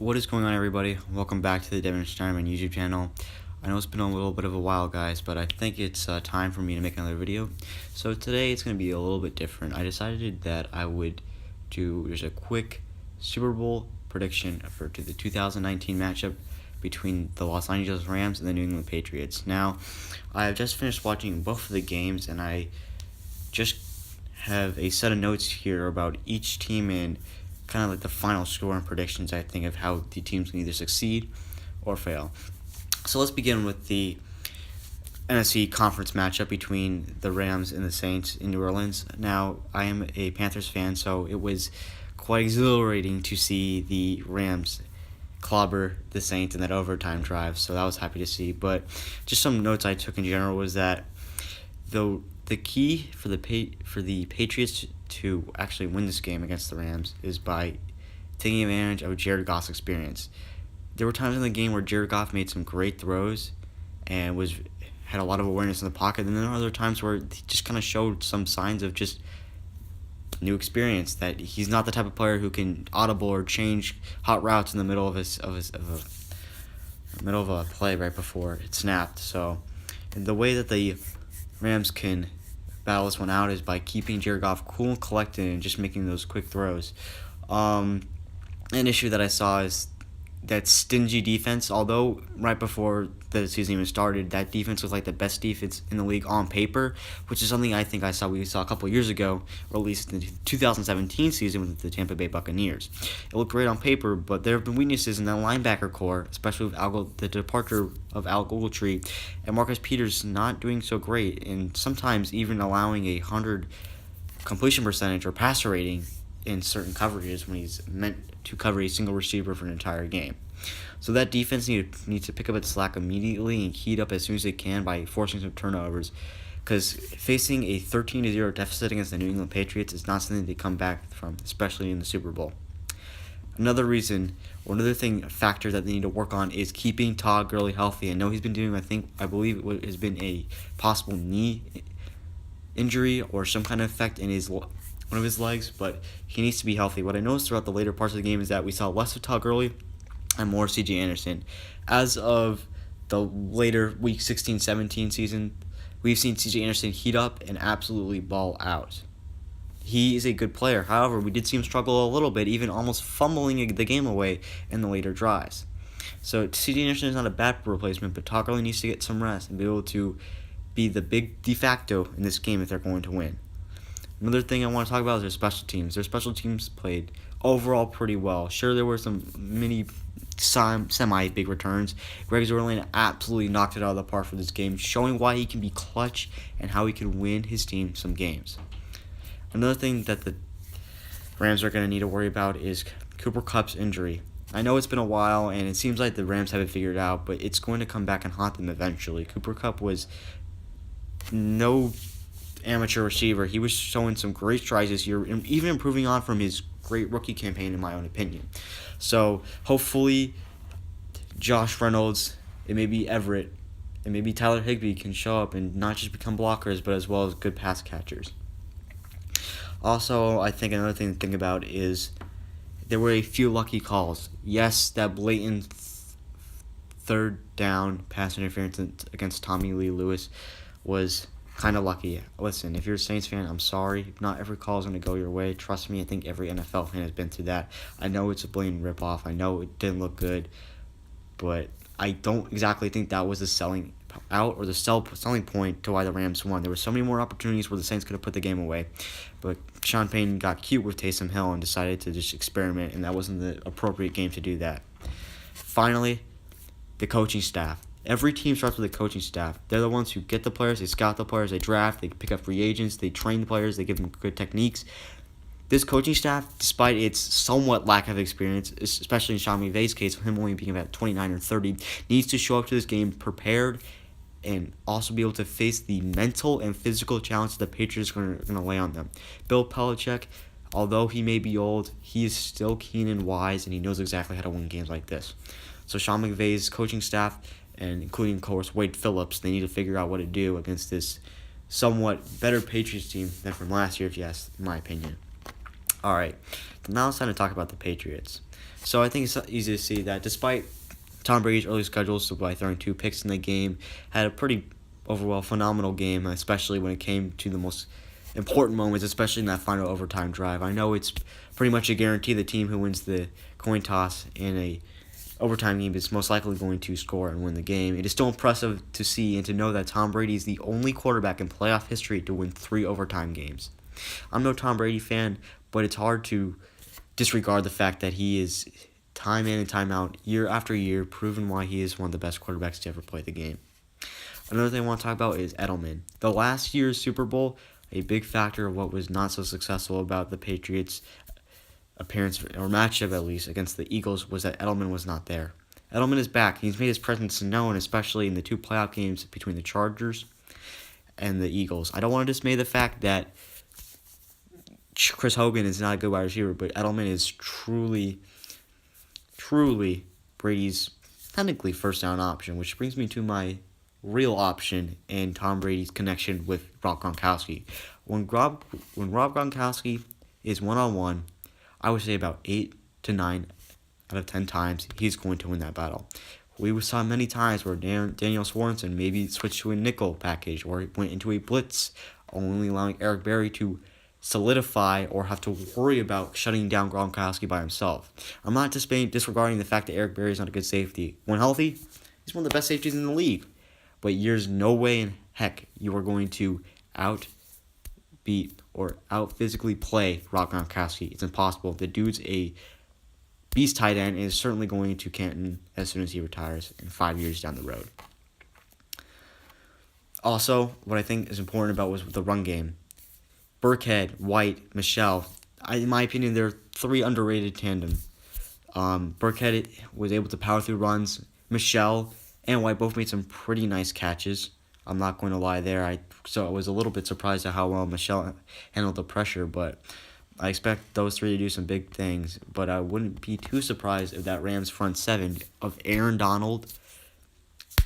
What is going on, everybody? Welcome back to the Devin Steinman YouTube channel. I know it's been a little bit of a while, guys, but I think it's time for me to make another video. So today it's going to be a little bit different. I decided that I would do just a quick Super Bowl prediction for the 2019 matchup between the Los Angeles Rams and the New England Patriots. Now, I have just finished watching both of the games, and I just have a set of notes here about each team and kind of like the final score and predictions, I think, of how the teams can either succeed or fail. So let's begin with the NFC conference matchup between the Rams and the Saints in New Orleans. Now, I am a Panthers fan, so it was quite exhilarating to see the Rams clobber the Saints in that overtime drive, so that was happy to see. But just some notes I took in general was that the key for the Patriots to actually win this game against the Rams is by taking advantage of Jared Goff's experience. There were times in the game where Jared Goff made some great throws and had a lot of awareness in the pocket, and then there were other times where he just kind of showed some signs of just new experience, that he's not the type of player who can audible or change hot routes in the middle of a play right before it snapped. So, and the way that the Rams can battle this one out is by keeping Jared Goff cool and collected and just making those quick throws. An issue that I saw is that stingy defense. Although right before the season even started, that defense was like the best defense in the league on paper, which is something I think we saw a couple of years ago, or at least in the 2017 season with the Tampa Bay Buccaneers. It looked great on paper, but there have been weaknesses in the linebacker core, especially with the departure of Al Ogletree and Marcus Peters not doing so great, and sometimes even allowing 100 completion percentage or passer rating in certain coverages when he's meant to cover a single receiver for an entire game. So that defense needs to pick up its slack immediately and heat up as soon as they can by forcing some turnovers, because facing a 13-0 deficit against the New England Patriots is not something to come back from, especially in the Super Bowl. Another factor that they need to work on is keeping Todd Gurley healthy. I know he's been doing, I believe it has been a possible knee injury or some kind of effect in one of his legs, but he needs to be healthy. What I noticed throughout the later parts of the game is that we saw less of Todd Gurley and more C.J. Anderson. As of the later Week 16-17 season, we've seen C.J. Anderson heat up and absolutely ball out. He is a good player. However, we did see him struggle a little bit, even almost fumbling the game away in the later drives. So C.J. Anderson is not a bad replacement, but Todd Gurley needs to get some rest and be able to be the big de facto in this game if they're going to win. Another thing I want to talk about is their special teams. Their special teams played overall pretty well. Sure, there were some semi-big returns. Greg Zuerlein absolutely knocked it out of the park for this game, showing why he can be clutch and how he can win his team some games. Another thing that the Rams are going to need to worry about is Cooper Kupp's injury. I know it's been a while, and it seems like the Rams haven't figured it out, but it's going to come back and haunt them eventually. Cooper Kupp was no amateur receiver. He was showing some great strides this year, and even improving on from his great rookie campaign, in my own opinion. So hopefully Josh Reynolds, it may be Everett, and maybe Tyler Higbee can show up and not just become blockers, but as well as good pass catchers. Also, I think another thing to think about is there were a few lucky calls. Yes, that blatant third down pass interference against Tommy Lee Lewis was kind of lucky. Listen, if you're a Saints fan, I'm sorry. Not every call is going to go your way. Trust me, I think every NFL fan has been through that. I know it's a blatant ripoff. I know it didn't look good, but I don't exactly think that was the selling point to why the Rams won. There were so many more opportunities where the Saints could have put the game away, but Sean Payton got cute with Taysom Hill and decided to just experiment, and that wasn't the appropriate game to do that. Finally, the coaching staff. Every team starts with a coaching staff. They're the ones who get the players, they scout the players, they draft, they pick up free agents, they train the players, they give them good techniques. This coaching staff, despite its somewhat lack of experience, especially in Sean McVay's case, with him only being about 29 or 30, needs to show up to this game prepared and also be able to face the mental and physical challenge the Patriots are going to lay on them. Bill Belichick, although he may be old, he is still keen and wise, and he knows exactly how to win games like this. So Sean McVay's coaching staff, and including, of course, Wade Phillips, they need to figure out what to do against this somewhat better Patriots team than from last year, if you ask my opinion. All right, now it's time to talk about the Patriots. So I think it's easy to see that despite Tom Brady's early schedules, so by throwing 2 picks in the game, had a pretty overall phenomenal game, especially when it came to the most important moments, especially in that final overtime drive. I know it's pretty much a guarantee the team who wins the coin toss in a overtime game is most likely going to score and win the game. It is still impressive to see and to know that Tom Brady is the only quarterback in playoff history to win 3 overtime games. I'm no Tom Brady fan, but it's hard to disregard the fact that he is time in and time out, year after year, proven why he is one of the best quarterbacks to ever play the game. Another thing I want to talk about is Edelman. The last year's Super Bowl, a big factor of what was not so successful about the Patriots' appearance, or matchup at least, against the Eagles was that Edelman was not there. Edelman is back. He's made his presence known, especially in the 2 playoff games between the Chargers and the Eagles. I don't want to dismay the fact that Chris Hogan is not a good wide receiver, but Edelman is truly Brady's technically first down option, which brings me to my real option in Tom Brady's connection with Rob Gronkowski. When Rob Gronkowski is one-on-one, I would say about 8 to 9 out of 10 times he's going to win that battle. We saw many times where Daniel Swanson maybe switched to a nickel package or went into a blitz, only allowing Eric Berry to solidify or have to worry about shutting down Gronkowski by himself. I'm not disregarding the fact that Eric Berry is not a good safety. When healthy, he's one of the best safeties in the league. But there's no way in heck you are going to outbeat or out-physically play Rob Gronkowski. It's impossible. The dude's a beast tight end and is certainly going to Canton as soon as he retires in 5 years down the road. Also, what I think is important about was the run game. Burkhead, White, Michelle. In my opinion, they're 3 underrated tandem. Burkhead was able to power through runs. Michelle and White both made some pretty nice catches. I'm not going to lie there. So I was a little bit surprised at how well Michelle handled the pressure, but I expect those 3 to do some big things. But I wouldn't be too surprised if that Rams front 7 of Aaron Donald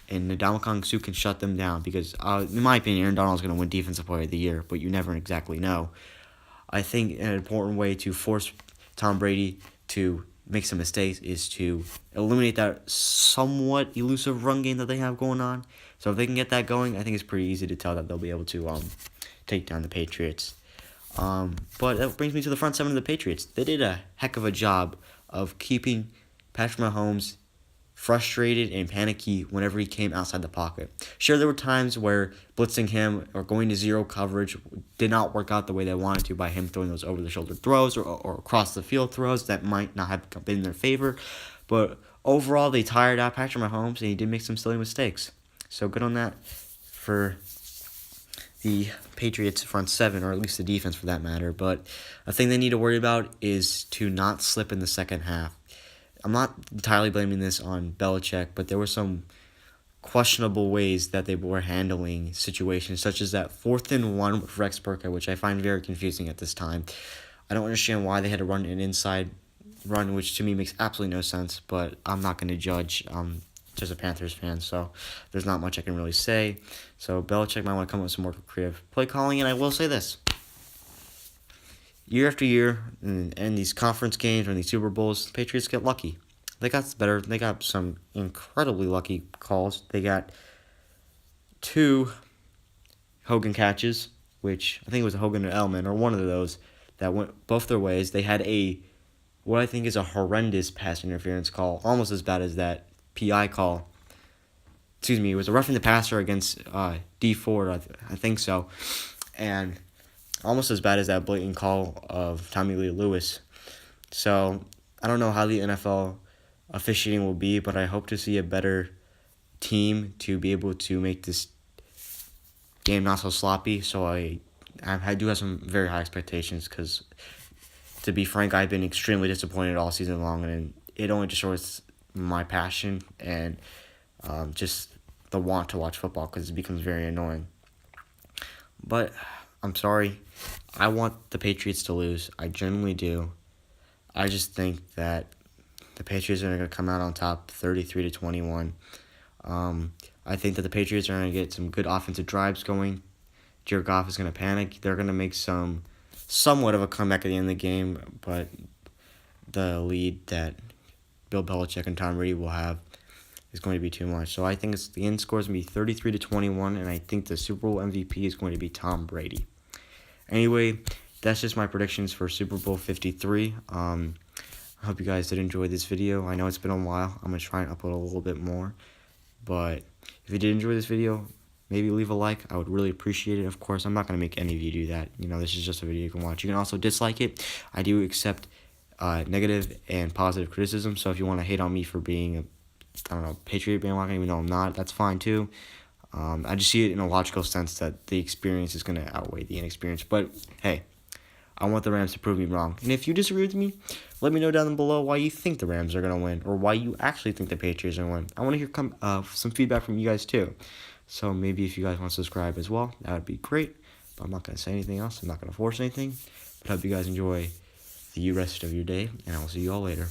and Ndamukong Suh can shut them down, because in my opinion, Aaron Donald is going to win Defensive Player of the Year, but you never exactly know. I think an important way to force Tom Brady to make some mistakes is to eliminate that somewhat elusive run game that they have going on. So if they can get that going, I think it's pretty easy to tell that they'll be able to take down the Patriots. But that brings me to the front 7 of the Patriots. They did a heck of a job of keeping Patrick Mahomes frustrated and panicky whenever he came outside the pocket. Sure, there were times where blitzing him or going to zero coverage did not work out the way they wanted to by him throwing those over-the-shoulder throws or across-the-field throws that might not have been in their favor. But overall, they tired out Patrick Mahomes, and he did make some silly mistakes. So good on that for the Patriots front 7, or at least the defense for that matter. But a thing they need to worry about is to not slip in the second half. I'm not entirely blaming this on Belichick, but there were some questionable ways that they were handling situations, such as that 4th and 1 with Rex Burkhead, which I find very confusing at this time. I don't understand why they had to run an inside run, which to me makes absolutely no sense, but I'm not going to judge. I'm just a Panthers fan, so there's not much I can really say. So Belichick might want to come up with some more creative play calling, and I will say this. Year after year, in these conference games or in these Super Bowls, the Patriots get lucky. They got some incredibly lucky calls. They got 2 Hogan catches, which I think it was a Hogan and Edelman, or one of those, that went both their ways. They had what I think is a horrendous pass interference call, almost as bad as that PI call. Excuse me, it was a roughing the passer against D Ford, I think so, and almost as bad as that blatant call of Tommy Lee Lewis. So I don't know how the NFL officiating will be, but I hope to see a better team to be able to make this game not so sloppy. So I do have some very high expectations, because to be frank, I've been extremely disappointed all season long, and it only destroys my passion and just the want to watch football, because it becomes very annoying. But I'm sorry. I want the Patriots to lose. I genuinely do. I just think that the Patriots are going to come out on top 33-21. I think that the Patriots are going to get some good offensive drives going. Jared Goff is going to panic. They're going to make somewhat of a comeback at the end of the game, but the lead that Bill Belichick and Tom Brady will have is going to be too much. So I think the end score is going to be 33-21, and I think the Super Bowl MVP is going to be Tom Brady. Anyway, that's just my predictions for Super Bowl 53. I hope you guys did enjoy this video. I know it's been a while. I'm going to try and upload a little bit more. But if you did enjoy this video, maybe leave a like. I would really appreciate it. Of course, I'm not going to make any of you do that. This is just a video you can watch. You can also dislike it. I do accept negative and positive criticism. So if you want to hate on me for being Patriot bandwagon, even though I'm not, that's fine too. I just see it in a logical sense that the experience is going to outweigh the inexperience. But hey, I want the Rams to prove me wrong. And if you disagree with me, let me know down below why you think the Rams are going to win, or why you actually think the Patriots are going to win. I want to hear some feedback from you guys too. So maybe if you guys want to subscribe as well, that would be great. But I'm not going to say anything else. I'm not going to force anything. But I hope you guys enjoy the rest of your day, and I will see you all later.